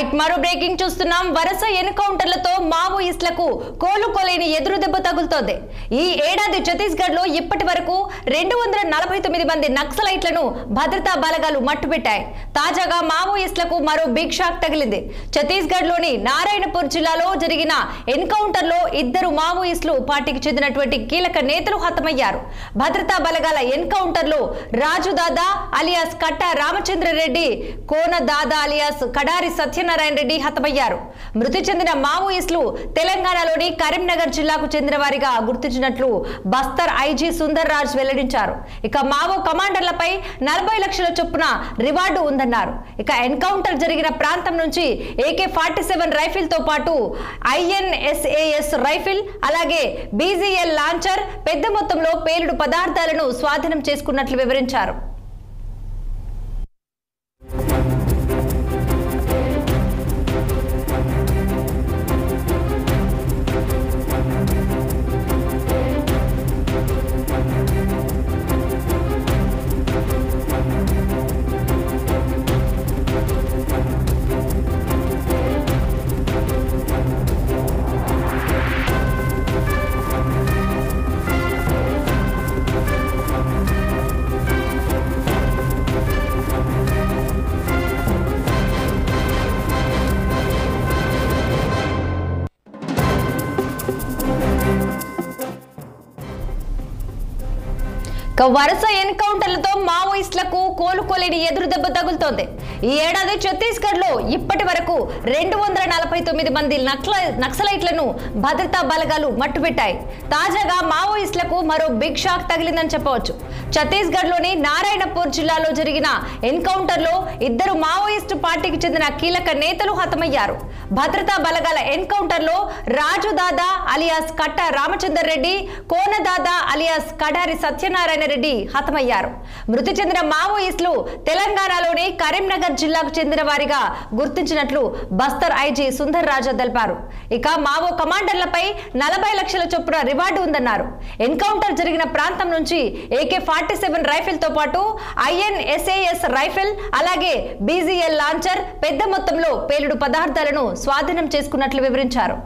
Right మరో breaking చూస్తున్నాం. వరుస ఎన్కౌంటర్లతో మావోయిస్టులకు కోలుకోలేని ఎదురు దెబ్బ తగులుతోంది. ఈ ఏడాది ఛత్తీస్గఢ్ లో ఇప్పటి వరకు 249 మంది నక్సలైట్లను భద్రతా బలగాలు మట్టుపెట్టాయి. తాజాగా మావోయిస్టులకు మరో బిగ్ షాక్ తగిలింది. ఛత్తీస్గఢ్ లోని నారాయణపూర్ జిల్లాలో జరిగిన ఎన్కౌంటర్ లో 2 మావోయిస్టులు పార్టీకి చెందినటువంటి కీలక నేతలు హతమయ్యారు. భద్రతా బలగాల ఎన్కౌంటర్ లో రాజు దాదా అలియాస్ కట్ట రామచంద్రరెడ్డి, కోన దాదా అలియాస్ కడారి సత్యనారాయణ రెడ్డి హతమయ్యారు. మృతి చెందిన మావోయిస్టులు తెలంగాణలోని కరీంనగర్ జిల్లాకు చెందిన వారిగా గుర్తించినట్లు బస్తర్ ఐజీ సుందర్ రాజ్ వెల్లడించారు. ఇక మావో కమాండర్లపై 40 లక్షల చొప్పున రివార్డు ఉందన్నారు. ఇక ఎన్కౌంటర్ జరిగిన ప్రాంతం నుంచి AK-47 రైఫిల్ తో పాటు INSAS రైఫిల్, అలాగే BZL లాంచర్, పెద్ద మొత్తంలో పేలుడు పదార్థాలను స్వాధీనం చేసుకున్నట్లు వివరించారు. వరుస ఎన్కౌంటర్లతో మావోయిస్టులకు కోలుకోలేని ఎదురు దెబ్బ తగులుతోంది. ఈ ఏడాది ఛత్తీస్గఢ్ లో ఇప్పటి వరకు 249 మంది నక్సలైట్లను భద్రతా బలగాలు మట్టుపెట్టాయి. తాజాగా మావోయిస్టులకు మరో బిగ్ షాక్ తగిలిందని చెప్పవచ్చు. ఛత్తీస్గఢ్ లోని నారాయణపూర్ జిల్లాలో జరిగిన ఎన్కౌంటర్ లో 2 మావోయిస్టు పార్టీకి చెందిన కీలక నేతలు హతమయ్యారు. భద్రతా బలగాల ఎన్కౌంటర్ లో రాజు దాదా అలియాస్ కట్ట రామచందర్ రెడ్డి, కోన దాదా అలియాస్ కడారి సత్యనారాయణ రెడ్డి హతమయ్యారు. మృతి చెందిన మావోయిస్టులు తెలంగాణలోని కరీంనగర్ జిల్లాకు చెందిన వారిగా గుర్తించినట్లు బస్తర్ ఐజీ సుందర్ రాజా తెలిపారు. ఇక మావో కమాండర్లపై 40 లక్షల చొప్పున రివార్డు ఉందన్నారు. ఎన్కౌంటర్ జరిగిన ప్రాంతం నుంచి AK-47 రైఫిల్ తో పాటు INSAS రైఫిల్, అలాగే BZL లాంచర్, పెద్ద మొత్తంలో పేలుడు పదార్థాలను స్వాధీనం చేసుకున్నట్లు వివరించారు.